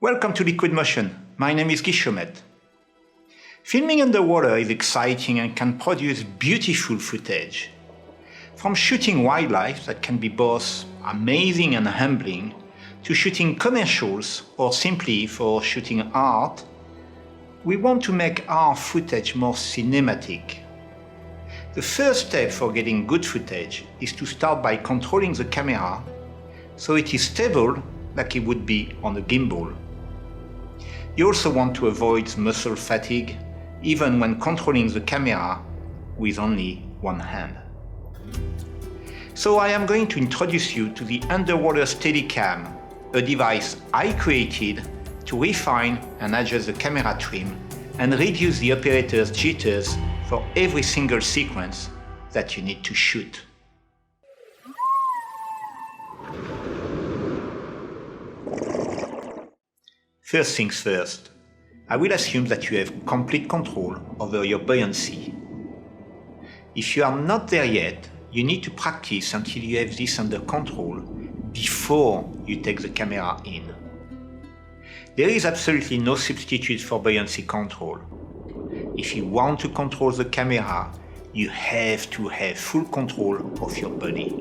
Welcome to Liquid Motion. My name is Guy Chaumet. Filming underwater is exciting and can produce beautiful footage. From shooting wildlife that can be both amazing and humbling, to shooting commercials or simply for shooting art, we want to make our footage more cinematic. The first step for getting good footage is to start by controlling the camera so it is stable like it would be on a gimbal. You also want to avoid muscle fatigue, even when controlling the camera with only one hand. So I am going to introduce you to the Underwater Steadycam, a device I created to refine and adjust the camera trim and reduce the operator's jitters for every single sequence that you need to shoot. First things first, I will assume that you have complete control over your buoyancy. If you are not there yet, you need to practice until you have this under control before you take the camera in. There is absolutely no substitute for buoyancy control. If you want to control the camera, you have to have full control of your body.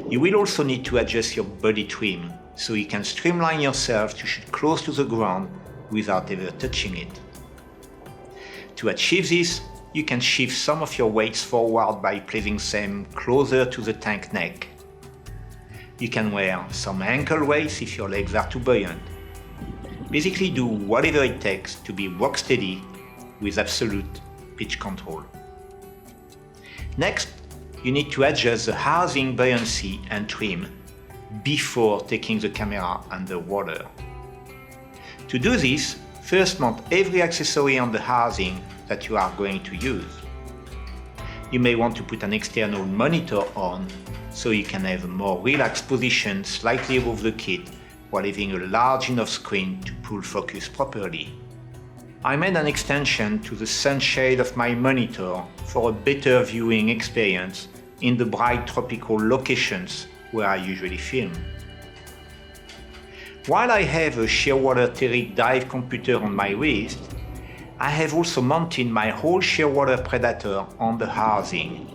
You will also need to adjust your body trim so you can streamline yourself to shoot close to the ground without ever touching it. To achieve this, you can shift some of your weights forward by placing them closer to the tank neck. You can wear some ankle weights if your legs are too buoyant. Basically do whatever it takes to be rock steady with absolute pitch control. Next, you need to adjust the housing buoyancy and trim before taking the camera underwater. To do this, first mount every accessory on the housing that you are going to use. You may want to put an external monitor on so you can have a more relaxed position slightly above the kit while having a large enough screen to pull focus properly. I made an extension to the sunshade of my monitor for a better viewing experience in the bright tropical locations where I usually film. While I have a Shearwater Terric dive computer on my wrist, I have also mounted my whole Shearwater Predator on the housing,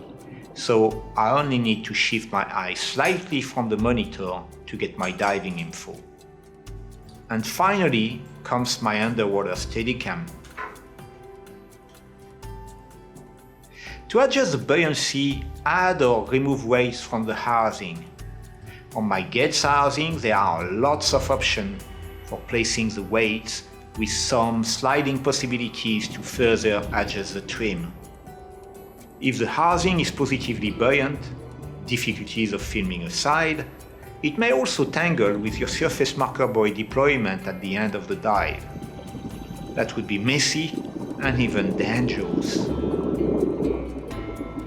so I only need to shift my eyes slightly from the monitor to get my diving info. And finally comes my Underwater Steadycam. To adjust the buoyancy, add or remove weights from the housing. On my Gates housing, there are lots of options for placing the weights, with some sliding possibilities to further adjust the trim. If the housing is positively buoyant, difficulties of filming aside, it may also tangle with your surface marker buoy deployment at the end of the dive. That would be messy and even dangerous.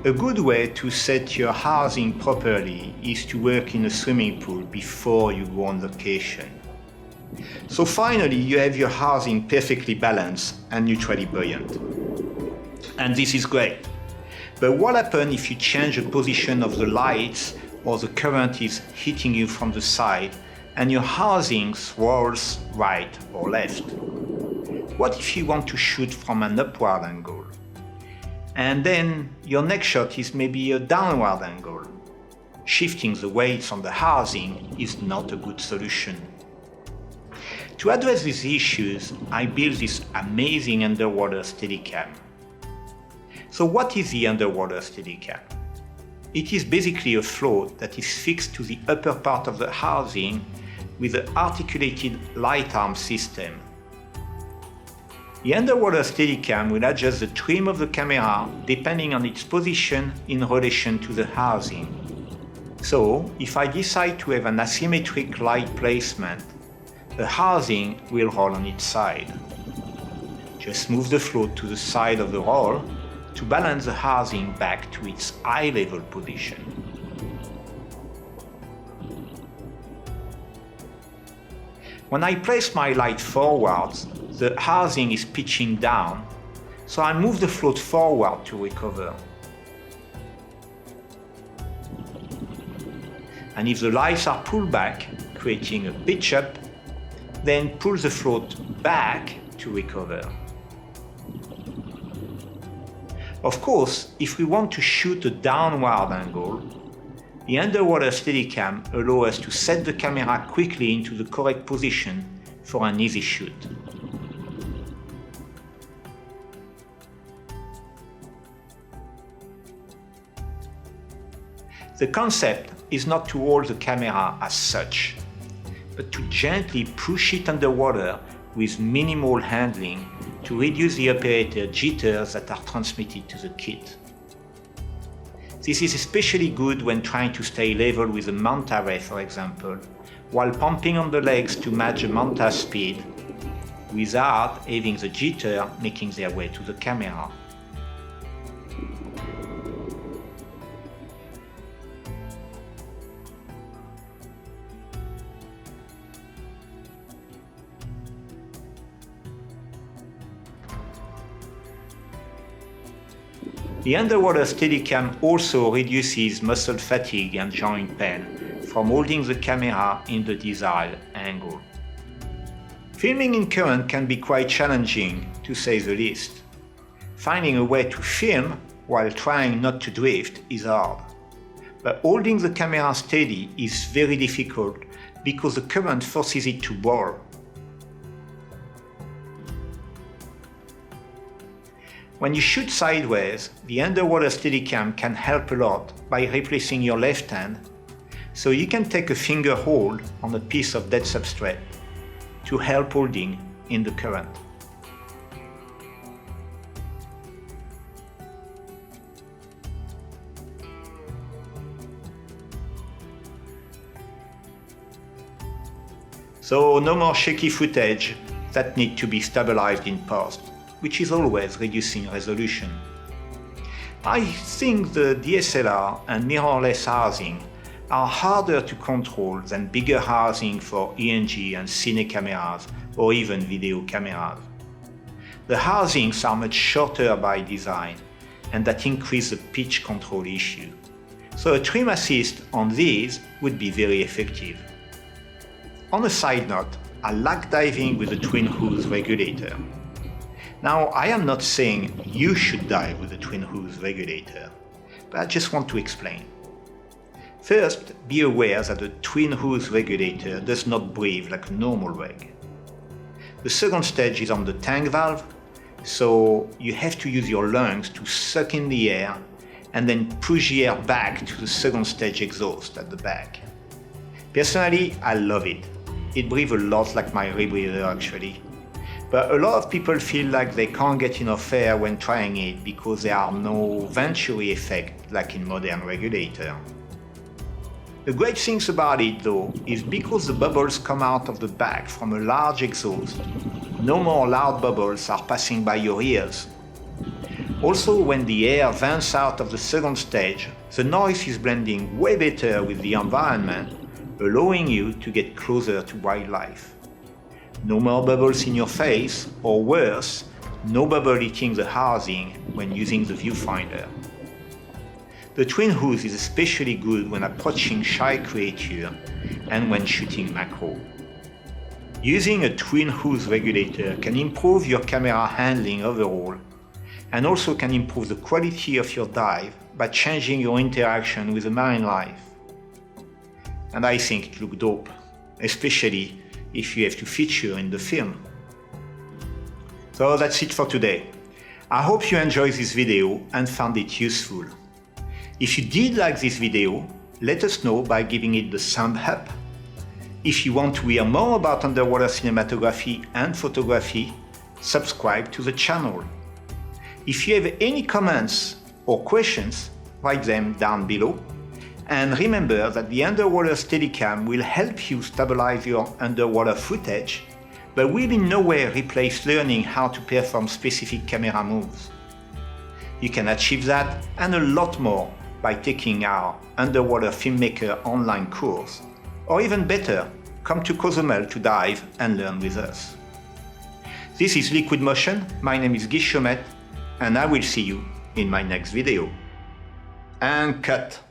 A good way to set your housing properly is to work in a swimming pool before you go on location. So finally, you have your housing perfectly balanced and neutrally buoyant. And this is great. But what happens if you change the position of the lights or the current is hitting you from the side and your housing swirls right or left? What if you want to shoot from an upward angle? And then your next shot is maybe a downward angle. Shifting the weights on the housing is not a good solution. To address these issues, I built this amazing Underwater Steadicam. So what is the Underwater Steadicam? It is basically a float that is fixed to the upper part of the housing with an articulated light arm system. The Underwater Steadicam will adjust the trim of the camera depending on its position in relation to the housing. So, if I decide to have an asymmetric light placement, the housing will roll on its side. Just move the float to the side of the roll to balance the housing back to its eye level position. When I place my light forwards, the housing is pitching down, so I move the float forward to recover. And if the lights are pulled back, creating a pitch up, then pull the float back to recover. Of course, if we want to shoot a downward angle, the Underwater Steadycam allows us to set the camera quickly into the correct position for an easy shoot. The concept is not to hold the camera as such, but to gently push it underwater with minimal handling to reduce the operator jitters that are transmitted to the kit. This is especially good when trying to stay level with a manta ray, for example, while pumping on the legs to match the manta speed without having the jitter making their way to the camera. The Underwater Steadicam also reduces muscle fatigue and joint pain from holding the camera in the desired angle. Filming in current can be quite challenging, to say the least. Finding a way to film while trying not to drift is hard. But holding the camera steady is very difficult because the current forces it to boil. When you shoot sideways, the Underwater Steadicam can help a lot by replacing your left hand, so you can take a finger hold on a piece of dead substrate to help holding in the current. So no more shaky footage that need to be stabilized in post, which is always reducing resolution. I think the DSLR and mirrorless housing are harder to control than bigger housing for ENG and cine cameras or even video cameras. The housings are much shorter by design, and that increase the pitch control issue. So a trim assist on these would be very effective. On a side note, I like diving with a twin hose regulator. Now, I am not saying you should dive with a twin hose regulator, but I just want to explain. First, be aware that a twin hose regulator does not breathe like a normal reg. The second stage is on the tank valve, so you have to use your lungs to suck in the air and then push the air back to the second stage exhaust at the back. Personally, I love it. It breathes a lot like my rebreather actually. But a lot of people feel like they can't get enough air when trying it because there are no venturi effect like in modern regulator. The great things about it though is because the bubbles come out of the back from a large exhaust, no more loud bubbles are passing by your ears. Also, when the air vents out of the second stage, the noise is blending way better with the environment, allowing you to get closer to wildlife. No more bubbles in your face, or worse, no bubble hitting the housing when using the viewfinder. The twin hose is especially good when approaching shy creatures and when shooting macro. Using a twin hose regulator can improve your camera handling overall and also can improve the quality of your dive by changing your interaction with the marine life. And I think it looks dope, especially if you have to feature in the film. So that's it for today. I hope you enjoyed this video and found it useful. If you did like this video, let us know by giving it the thumb up. If you want to hear more about underwater cinematography and photography, subscribe to the channel. If you have any comments or questions, write them down below. And remember that the Underwater Steadicam will help you stabilize your underwater footage, but will in no way replace learning how to perform specific camera moves. You can achieve that and a lot more by taking our Underwater Filmmaker online course, or even better, come to Cozumel to dive and learn with us. This is Liquid Motion, my name is Guy Chaumet, and I will see you in my next video. And cut!